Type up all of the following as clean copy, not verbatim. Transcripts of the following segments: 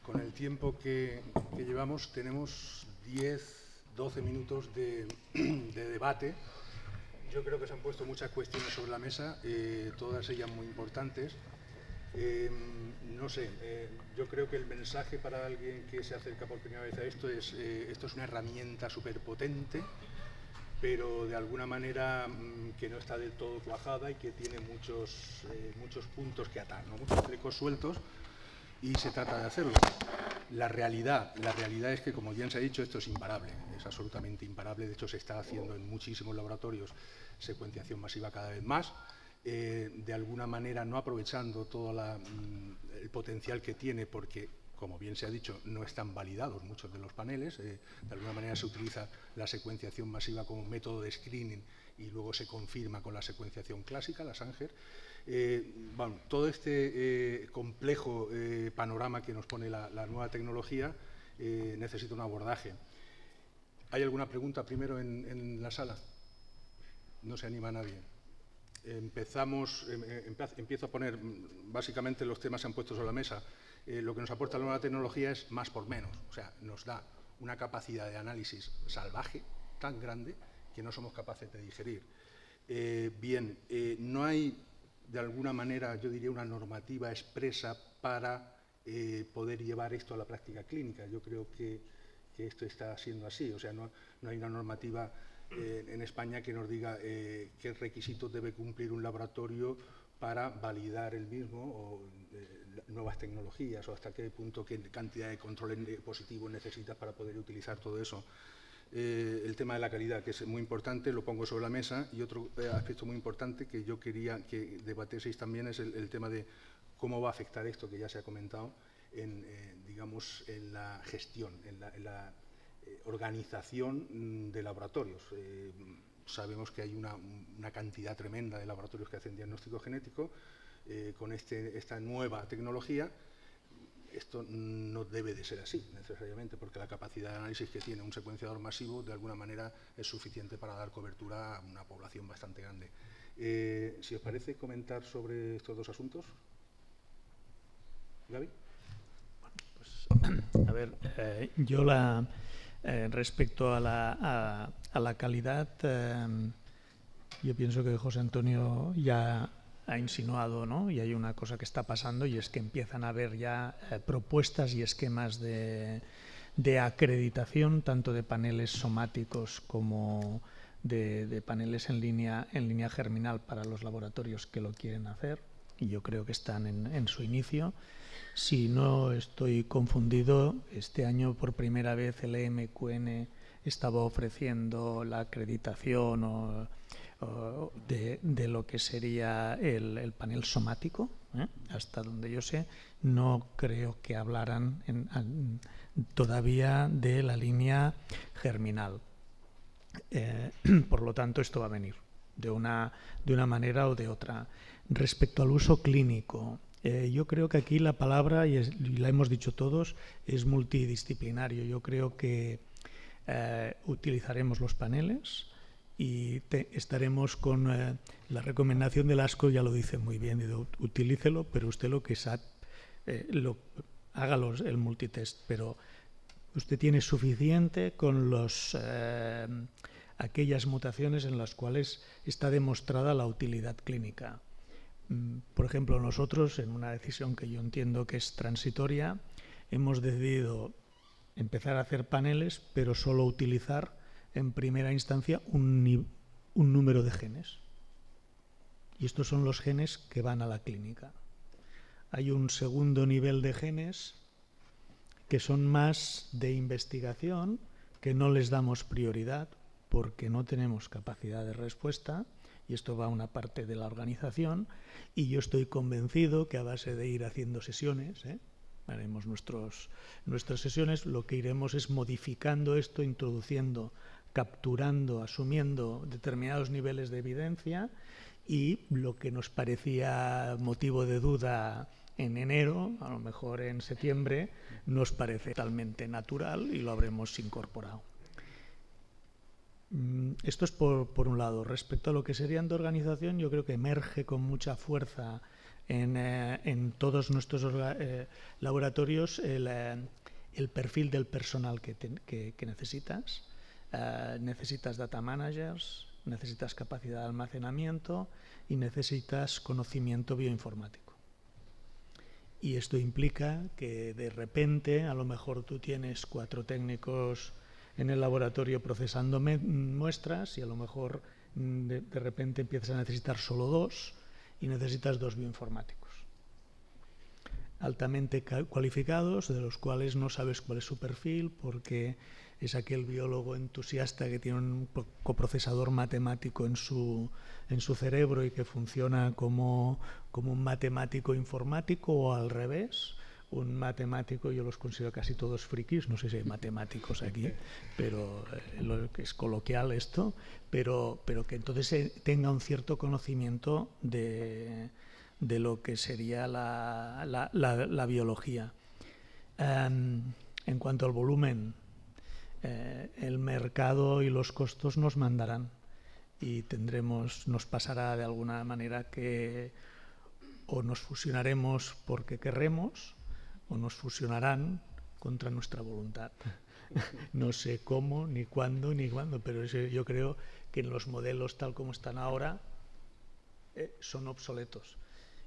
con el tiempo que llevamos, tenemos 10-12 minutos de debate. Yo creo que se han puesto muchas cuestiones sobre la mesa, todas ellas muy importantes. No sé, yo creo que el mensaje para alguien que se acerca por primera vez a esto es una herramienta súper potente, pero de alguna manera que no está del todo cuajada y que tiene muchos puntos que atar, ¿no? Muchos flecos sueltos, y se trata de hacerlo. La realidad es que, como bien se ha dicho, esto es imparable, es absolutamente imparable. De hecho, se está haciendo en muchísimos laboratorios secuenciación masiva cada vez más, de alguna manera no aprovechando todo el potencial que tiene, porque, como bien se ha dicho, no están validados muchos de los paneles. De alguna manera se utiliza la secuenciación masiva como método de screening y luego se confirma con la secuenciación clásica, la Sanger. Bueno, todo este complejo panorama que nos pone la nueva tecnología necesita un abordaje. ¿Hay alguna pregunta primero en la sala? No se anima nadie. Empiezo a poner, básicamente los temas se han puesto sobre la mesa. Lo que nos aporta la nueva tecnología es más por menos, o sea, nos da una capacidad de análisis salvaje tan grande que no somos capaces de digerir. No hay, de alguna manera, yo diría, una normativa expresa para poder llevar esto a la práctica clínica. Yo creo que esto está siendo así, o sea, no hay una normativa en España que nos diga qué requisitos debe cumplir un laboratorio para validar el mismo, o nuevas tecnologías, o hasta qué punto, qué cantidad de controles positivos necesitas para poder utilizar todo eso. El tema de la calidad, que es muy importante, lo pongo sobre la mesa, y otro aspecto muy importante que yo quería que debatieseis también es el tema de cómo va a afectar esto, que ya se ha comentado, digamos, en la gestión, en la organización de laboratorios. Sabemos que hay una cantidad tremenda de laboratorios que hacen diagnóstico genético. Con esta nueva tecnología, esto no debe de ser así necesariamente, porque la capacidad de análisis que tiene un secuenciador masivo de alguna manera es suficiente para dar cobertura a una población bastante grande. Si os parece, comentar sobre estos dos asuntos. Gaby. Bueno, pues, a ver, yo respecto a la calidad, yo pienso que José Antonio ya ha insinuado, ¿no? Y hay una cosa que está pasando, y es que empiezan a haber ya propuestas y esquemas de acreditación, tanto de paneles somáticos como de paneles en línea germinal para los laboratorios que lo quieren hacer, y yo creo que están en su inicio. Si no estoy confundido, este año por primera vez el EMQN estaba ofreciendo la acreditación de lo que sería el panel somático, hasta donde yo sé. No creo que hablaran todavía de la línea germinal. Por lo tanto, esto va a venir de una manera o de otra. Respecto al uso clínico, yo creo que aquí la palabra, y la hemos dicho todos, es multidisciplinario. Yo creo que utilizaremos los paneles y estaremos con la recomendación del ASCO, ya lo dice muy bien, utilícelo, pero usted lo que sabe, haga el multitest, pero usted tiene suficiente con aquellas mutaciones en las cuales está demostrada la utilidad clínica. Por ejemplo, nosotros, en una decisión que yo entiendo que es transitoria, hemos decidido empezar a hacer paneles, pero solo utilizar en primera instancia un número de genes. Y estos son los genes que van a la clínica. Hay un segundo nivel de genes que son más de investigación, que no les damos prioridad porque no tenemos capacidad de respuesta, y esto va a una parte de la organización, y yo estoy convencido que a base de ir haciendo sesiones, haremos nuestras sesiones, lo que iremos es modificando esto, introduciendo, capturando, asumiendo determinados niveles de evidencia, y lo que nos parecía motivo de duda en enero, a lo mejor en septiembre, nos parece totalmente natural y lo habremos incorporado. Esto es por un lado. Respecto a lo que serían de organización, yo creo que emerge con mucha fuerza en todos nuestros laboratorios el perfil del personal que necesitas. Necesitas data managers, necesitas capacidad de almacenamiento y necesitas conocimiento bioinformático. Y esto implica que de repente a lo mejor tú tienes 4 técnicos en el laboratorio procesando muestras y a lo mejor de repente empiezas a necesitar solo 2 y necesitas 2 bioinformáticos altamente cualificados, de los cuales no sabes cuál es su perfil, porque es aquel biólogo entusiasta que tiene un coprocesador matemático en su cerebro y que funciona como un matemático informático, o al revés, un matemático. Yo los considero casi todos frikis, no sé si hay matemáticos aquí, pero es coloquial esto, pero que entonces tenga un cierto conocimiento de lo que sería la biología. En cuanto al volumen, el mercado y los costos nos mandarán y nos pasará de alguna manera que o nos fusionaremos porque querremos o nos fusionarán contra nuestra voluntad. No sé cómo, ni cuándo, pero yo creo que en los modelos tal como están ahora son obsoletos.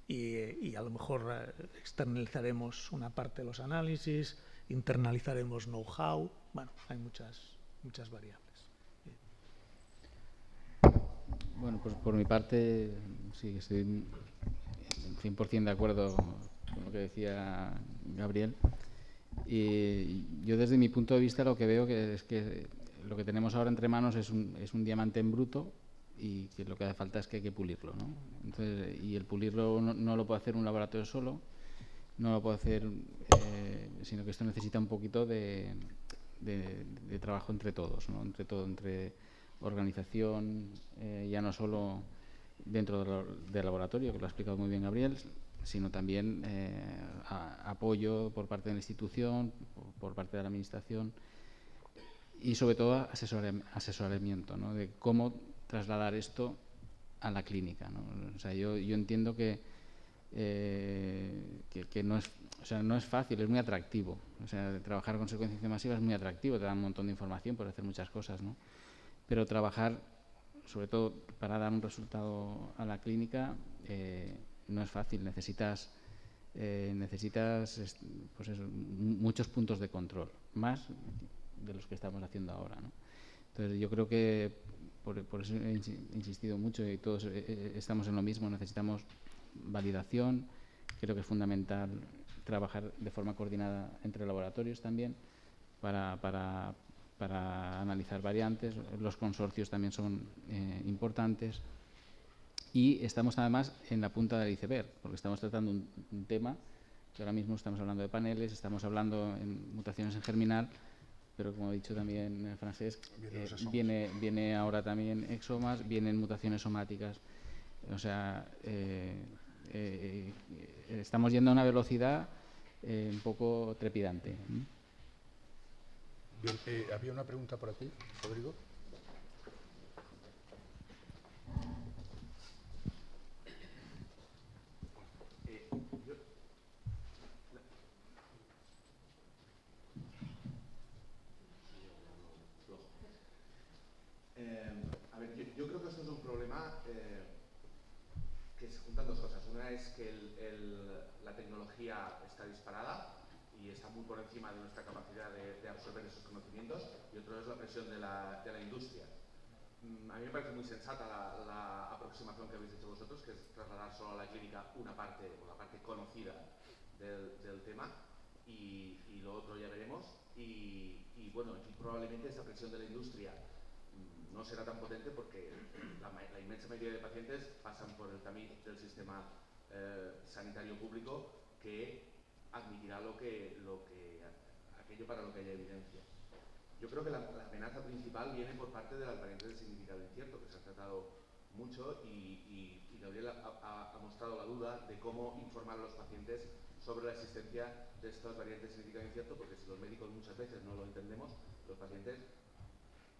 Y a lo mejor externalizaremos una parte de los análisis, internalizaremos know-how. Bueno, hay muchas variables. Bueno, pues por mi parte sí, estoy 100% de acuerdo con lo que decía Gabriel. Y yo desde mi punto de vista lo que veo es que lo que tenemos ahora entre manos es un diamante en bruto, y que lo que hace falta es que hay que pulirlo, ¿no? Entonces, y el pulirlo no lo puede hacer un laboratorio solo, no lo puede hacer, sino que esto necesita un poquito de trabajo entre todos, ¿no? Entre organización, ya no solo dentro del laboratorio, que lo ha explicado muy bien Gabriel, sino también apoyo por parte de la institución, por parte de la administración, y sobre todo asesoramiento, ¿no? De cómo trasladar esto a la clínica, ¿no? O sea, yo entiendo que no es fácil, es muy atractivo. O sea, trabajar con secuenciación masiva es muy atractivo, te da un montón de información, puedes hacer muchas cosas, ¿no? Pero trabajar, sobre todo para dar un resultado a la clínica, no es fácil. Necesitas pues eso, muchos puntos de control, más de los que estamos haciendo ahora, ¿no? Entonces yo creo que por eso he insistido mucho, y todos estamos en lo mismo. Necesitamos validación. Creo que es fundamental trabajar de forma coordinada entre laboratorios también para analizar variantes. Los consorcios también son importantes. Y estamos además en la punta del iceberg, porque estamos tratando un tema que ahora mismo estamos hablando de paneles, estamos hablando en mutaciones en germinal, pero como ha dicho también Francesc, viene ahora también exomas, vienen mutaciones somáticas. O sea, estamos yendo a una velocidad un poco trepidante. Bien, había una pregunta por aquí, Rodrigo. Yo creo que esto es un problema que se juntan dos cosas. Una es que la tecnología está disparada y está muy por encima de nuestra capacidad de absorber esos conocimientos, y otro es la presión de la industria. A mí me parece muy sensata la aproximación que habéis hecho vosotros, que es trasladar solo a la clínica una parte, o la parte conocida del tema, y lo otro ya veremos. Y bueno, aquí probablemente esa presión de la industria no será tan potente, porque la inmensa mayoría de pacientes pasan por el tamiz del sistema sanitario público, que admitirá aquello para lo que haya evidencia. Yo creo que la amenaza principal viene por parte de las variantes de significado incierto, que se ha tratado mucho, y Gabriel ha mostrado la duda de cómo informar a los pacientes sobre la existencia de estas variantes de significado incierto, porque si los médicos muchas veces no lo entendemos, los pacientes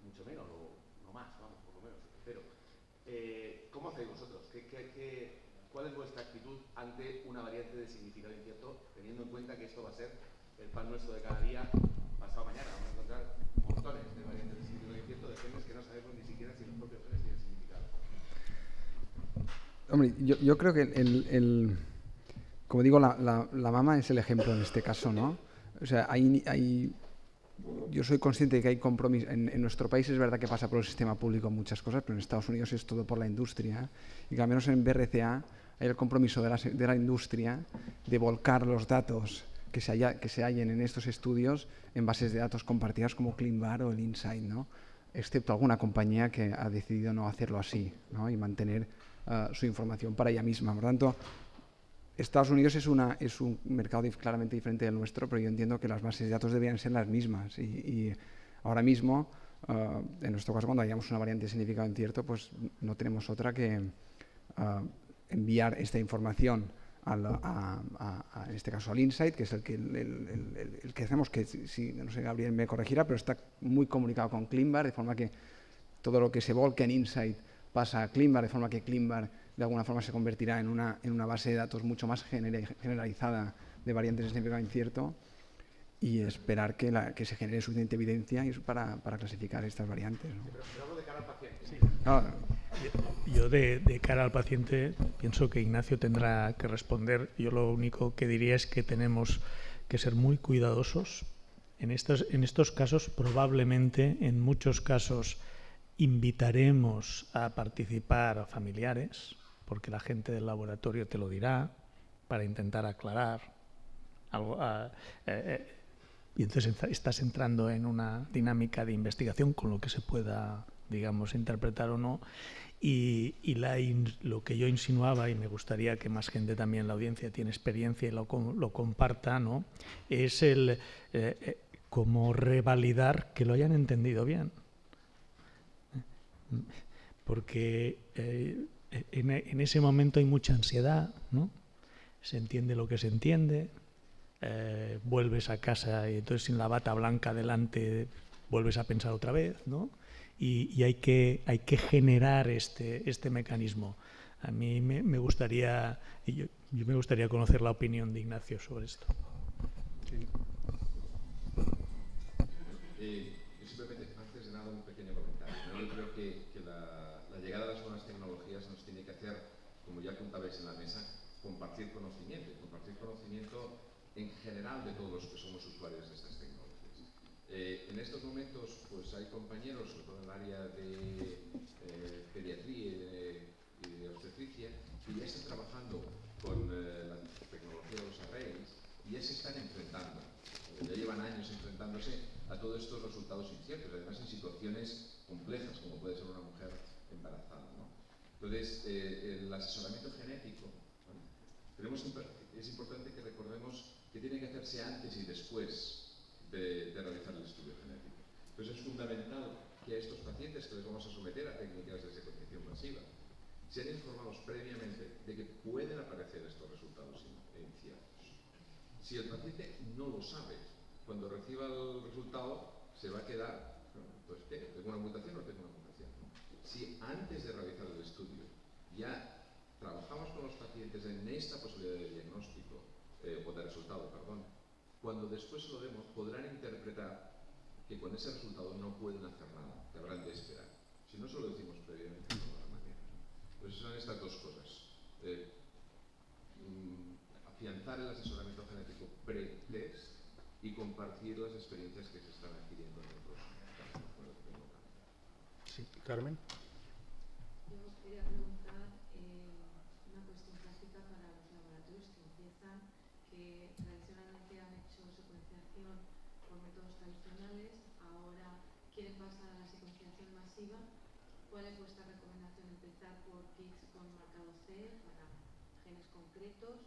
mucho menos, o no más, vamos, por lo menos. Pero, ¿cómo hacéis vosotros? ¿Cuál es vuestra actitud ante una variante de significado incierto, teniendo en cuenta que esto va a ser el pan nuestro de cada día? Pasado mañana vamos a encontrar montones de variantes de significado incierto de genes que no sabemos ni siquiera si los propios genes tienen significado. Hombre, yo creo que como digo, la mama es el ejemplo en este caso, ¿no? O sea, yo soy consciente de que hay compromiso. En nuestro país es verdad que pasa por el sistema público muchas cosas, pero en Estados Unidos es todo por la industria. Y que al menos en BRCA hay el compromiso de la industria de volcar los datos que se hallen en estos estudios en bases de datos compartidas como CleanVar o el Insight, ¿no? Excepto alguna compañía que ha decidido no hacerlo así, ¿no? Y mantener su información para ella misma. Por lo tanto, Estados Unidos es un mercado claramente diferente del nuestro, pero yo entiendo que las bases de datos deberían ser las mismas. Y ahora mismo, en nuestro caso, cuando hayamos una variante de significado incierto, pues no tenemos otra que enviar esta información en este caso al Insight, que es el que hacemos, que si no sé, Gabriel me corregirá, pero está muy comunicado con CleanVar, de forma que todo lo que se volque en Insight pasa a CleanVar, de forma que CleanVar de alguna forma se convertirá en una base de datos mucho más generalizada de variantes de significado incierto, y esperar que se genere suficiente evidencia para clasificar estas variantes, ¿no? Pero hablo de cara al paciente. Sí. Yo de cara al paciente pienso que Ignacio tendrá que responder. Yo lo único que diría es que tenemos que ser muy cuidadosos. En estos casos, probablemente, en muchos casos, invitaremos a participar a familiares, porque la gente del laboratorio te lo dirá, para intentar aclarar algo. Y entonces estás entrando en una dinámica de investigación con lo que se pueda, digamos, interpretar o no. Y lo que yo insinuaba, y me gustaría que más gente también en la audiencia tiene experiencia y lo comparta, ¿no? Es como revalidar que lo hayan entendido bien. Porque en ese momento hay mucha ansiedad, ¿no? Se entiende lo que se entiende, vuelves a casa y entonces sin la bata blanca delante vuelves a pensar otra vez, ¿no? Y hay que generar este mecanismo. A mí me gustaría, yo me gustaría conocer la opinión de Ignacio sobre esto. Sí. Yo simplemente, antes de nada, un pequeño comentario, ¿no? Yo creo que la llegada de las nuevas tecnologías nos tiene que hacer, como ya apuntabais en la mesa, compartir conocimiento en general de todos los que somos usuarios de estas tecnologías. En estos momentos, pues hay compañeros, sobre todo en el área de pediatría y de obstetricia, que ya están trabajando con la tecnología de los arrays y ya se están enfrentando, ya llevan años enfrentándose a todos estos resultados inciertos, además en situaciones complejas, como puede ser una mujer embarazada, ¿no? Entonces, el asesoramiento genético, ¿no? Es importante que recordemos que tiene que hacerse antes y después de realizar el estudio genético. Entonces es fundamental que a estos pacientes que les vamos a someter a técnicas de secuenciación masiva sean informados previamente de que pueden aparecer estos resultados inciertos. Si el paciente no lo sabe, cuando reciba el resultado se va a quedar, pues ¿tengo una mutación o no tengo una mutación? Si antes de realizar el estudio ya trabajamos con los pacientes en esta posibilidad de diagnóstico, o de resultado, perdón, cuando después lo demos podrán interpretar que con ese resultado no pueden hacer nada, que habrán de esperar. Si no se lo decimos previamente, no habrá manera. Pues son estas dos cosas. Afianzar el asesoramiento genético pre-test y compartir las experiencias que se están adquiriendo en otros casos. Sí, Carmen. Yo quería preguntar una cuestión práctica para los laboratorios que empiezan, que tradicionalmente han hecho secuenciación por métodos tradicionales, ahora quieren pasar a la secuenciación masiva. ¿Cuál es vuestra recomendación? ¿Empezar por kits con marcado C para genes concretos?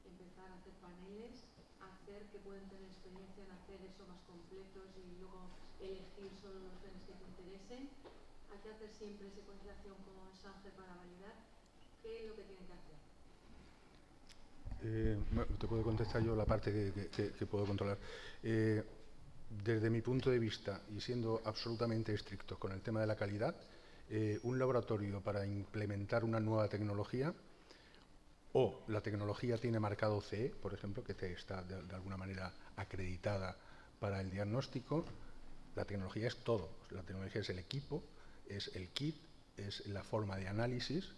¿Empezar a hacer paneles? ¿Hacer que pueden tener experiencia en hacer eso más completos y luego elegir solo los genes que te interesen? ¿Hay que hacer siempre secuenciación como ensanche para validar? ¿Qué es lo que tienen que hacer? Bueno, te puedo contestar yo la parte que puedo controlar. Desde mi punto de vista, y siendo absolutamente estrictos con el tema de la calidad, un laboratorio para implementar una nueva tecnología o la tecnología tiene marcado CE, por ejemplo, que está de alguna manera acreditada para el diagnóstico. La tecnología es todo. La tecnología es el equipo, es el kit, es la forma de análisis.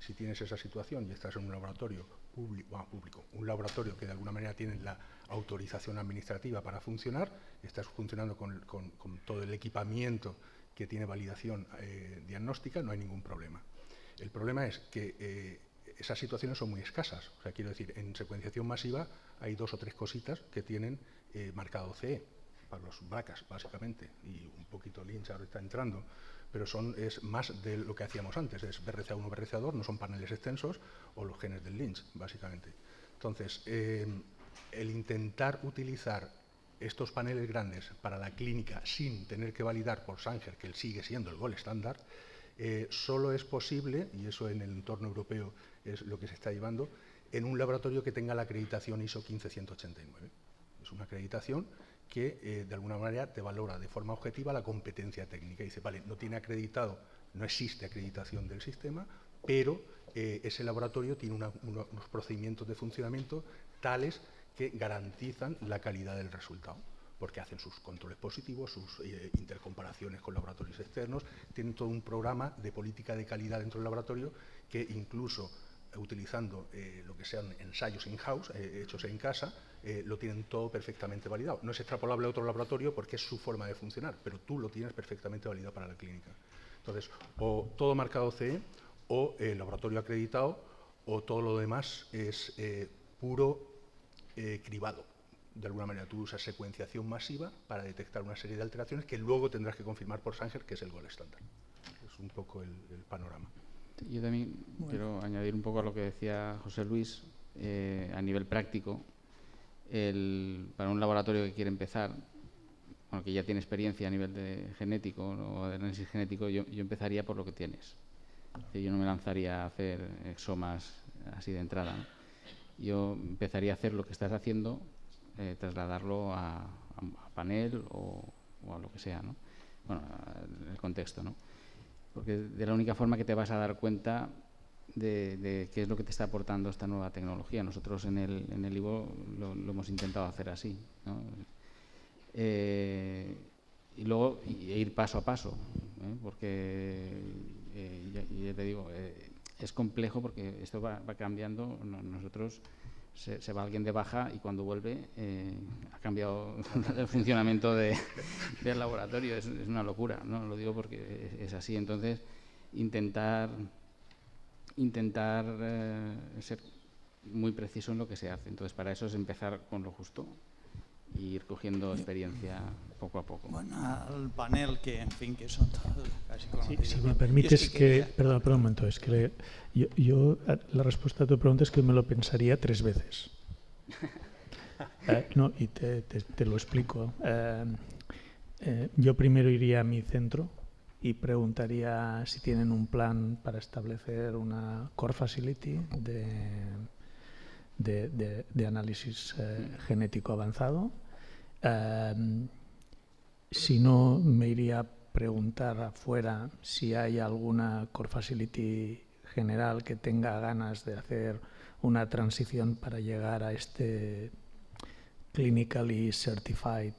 Si tienes esa situación y estás en un laboratorio público, un laboratorio que de alguna manera tiene la autorización administrativa para funcionar, estás funcionando con todo el equipamiento que tiene validación diagnóstica, no hay ningún problema. El problema es que esas situaciones son muy escasas. O sea, quiero decir, en secuenciación masiva hay 2 o 3 cositas que tienen marcado CE, para los BRCAs, básicamente, y un poquito Lynch ahora está entrando, pero es más de lo que hacíamos antes, es BRCA1, BRCA2, no son paneles extensos, o los genes del Lynch, básicamente. Entonces, el intentar utilizar estos paneles grandes para la clínica sin tener que validar por Sanger, que él sigue siendo el gold estándar, solo es posible, y eso en el entorno europeo es lo que se está llevando, en un laboratorio que tenga la acreditación ISO 15189. Es una acreditación que de alguna manera te valora de forma objetiva la competencia técnica. Y dice, vale, no tiene acreditado, no existe acreditación del sistema, pero ese laboratorio tiene unos procedimientos de funcionamiento tales que garantizan la calidad del resultado, porque hacen sus controles positivos, sus intercomparaciones con laboratorios externos, tienen todo un programa de política de calidad dentro del laboratorio que incluso utilizando lo que sean ensayos in-house, hechos en casa, lo tienen todo perfectamente validado. No es extrapolable a otro laboratorio porque es su forma de funcionar, pero tú lo tienes perfectamente validado para la clínica. Entonces, o todo marcado CE, o laboratorio acreditado, o todo lo demás es puro cribado. De alguna manera, tú usas secuenciación masiva para detectar una serie de alteraciones que luego tendrás que confirmar por Sanger, que es el gold estándar. Es un poco el panorama. Yo también quiero añadir un poco a lo que decía José Luis, a nivel práctico. Para un laboratorio que quiere empezar, bueno, que ya tiene experiencia a nivel de genético o de análisis genético, yo empezaría por lo que tienes. Yo no me lanzaría a hacer exomas así de entrada, ¿no? Yo empezaría a hacer lo que estás haciendo, trasladarlo a panel o a lo que sea, ¿no? Bueno, el contexto, ¿no? Porque de la única forma que te vas a dar cuenta de qué es lo que te está aportando esta nueva tecnología. Nosotros en el IVO lo hemos intentado hacer así, ¿no? Y luego ir paso a paso, porque ya te digo, es complejo porque esto va cambiando. Nosotros se va alguien de baja y cuando vuelve ha cambiado el funcionamiento del laboratorio. Es una locura, ¿no? Lo digo porque es así. Entonces, intentar ser muy preciso en lo que se hace. Entonces, para eso es empezar con lo justo y ir cogiendo experiencia poco a poco. Bueno, al panel que, en fin, que son todos casi conocidos. Si me permites perdón un momento, es que yo la respuesta a tu pregunta es que me lo pensaría 3 veces. No, y te lo explico. Yo primero iría a mi centro y preguntaría si tienen un plan para establecer una core facility de análisis genético avanzado. Si no, me iría a preguntar afuera si hay alguna core facility general que tenga ganas de hacer una transición para llegar a este clinically certified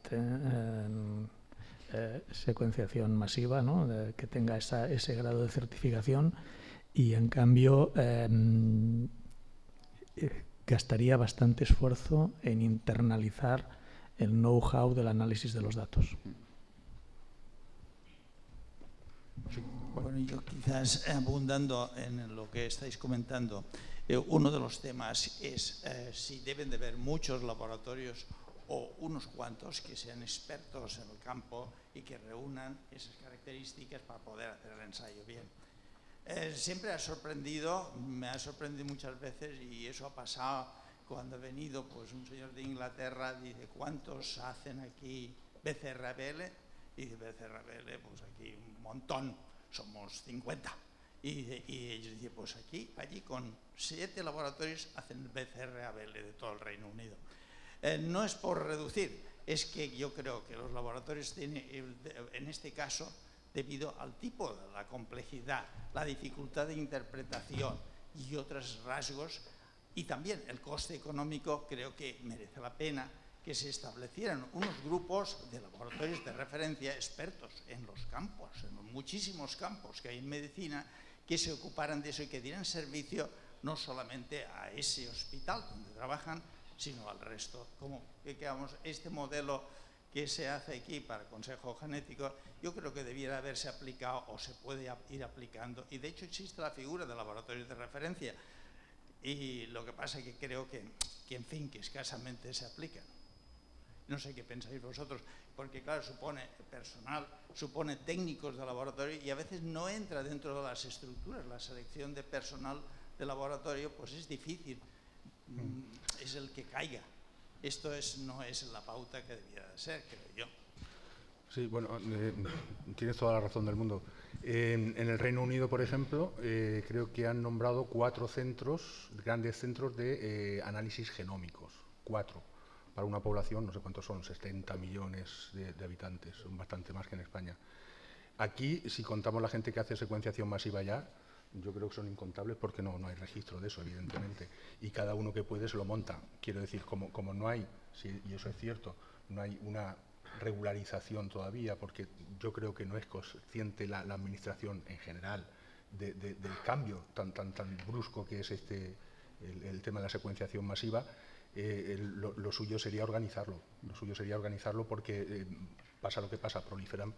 secuenciación masiva, ¿no? Que tenga ese grado de certificación, y en cambio gastaría bastante esfuerzo en internalizar el know-how del análisis de los datos. Bueno, yo quizás abundando en lo que estáis comentando, uno de los temas es si deben de haber muchos laboratorios o unos cuantos que sean expertos en el campo y que reúnan esas características para poder hacer el ensayo bien. Siempre me ha sorprendido muchas veces, y eso ha pasado cuando ha venido pues un señor de Inglaterra, dice, ¿cuántos hacen aquí BCR-ABL? Y dice, BCR-ABL, pues aquí un montón, somos 50. Y ellos dicen, pues allí con 7 laboratorios hacen BCR-ABL de todo el Reino Unido. No es por reducir, es que yo creo que los laboratorios tienen, en este caso, debido al tipo de la complejidad, la dificultad de interpretación y otros rasgos, Y también el coste económico, creo que merece la pena que se establecieran unos grupos de laboratorios de referencia expertos en los campos, en los muchísimos campos que hay en medicina, que se ocuparan de eso y que dieran servicio no solamente a ese hospital donde trabajan, sino al resto. Como que digamos, este modelo que se hace aquí para el Consejo Genético, yo creo que debiera haberse aplicado o se puede ir aplicando, y de hecho existe la figura de laboratorios de referencia, y lo que pasa es que creo que en fin, que escasamente se aplican. No sé qué pensáis vosotros, porque claro, supone personal, supone técnicos de laboratorio y a veces no entra dentro de las estructuras. La selección de personal de laboratorio pues es difícil, es el que caiga. Esto no es la pauta que debiera de ser, creo yo. Sí, bueno, tienes toda la razón del mundo. En el Reino Unido, por ejemplo, creo que han nombrado 4 centros, grandes centros de análisis genómicos. 4. Para una población, no sé cuántos son, 70 millones de habitantes, son bastante más que en España. Aquí, si contamos la gente que hace secuenciación masiva ya, yo creo que son incontables porque no hay registro de eso, evidentemente. Y cada uno que puede se lo monta. Quiero decir, como no hay, sí, y eso es cierto, no hay una regularización todavía, porque yo creo que no es consciente la administración en general del cambio tan brusco que es el tema de la secuenciación masiva. Lo suyo sería organizarlo. Lo suyo sería organizarlo porque pasa lo que pasa, proliferan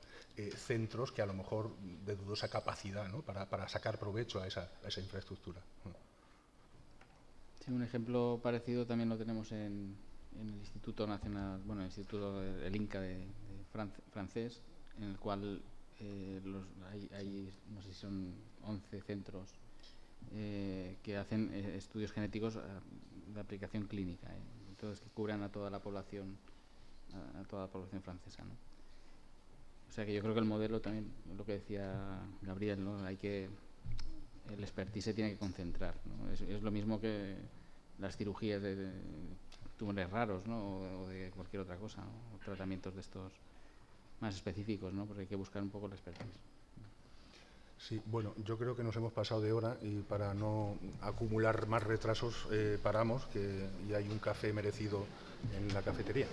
centros que a lo mejor de dudosa capacidad, ¿no? para sacar provecho a esa infraestructura. Sí, un ejemplo parecido también lo tenemos en el Instituto Nacional, bueno, el Instituto del INCA de francés, en el cual hay, no sé si son 11 centros que hacen estudios genéticos de aplicación clínica, entonces que cubran a toda la población francesa, ¿no? O sea que yo creo que el modelo también, lo que decía Gabriel, ¿no? El expertise se tiene que concentrar, ¿no? Es lo mismo que las cirugías de tumores raros, ¿no? o de cualquier otra cosa, ¿no? O tratamientos de estos más específicos, ¿no? Porque hay que buscar un poco el expertise. Sí, bueno, yo creo que nos hemos pasado de hora y para no acumular más retrasos paramos, y hay un café merecido en la cafetería.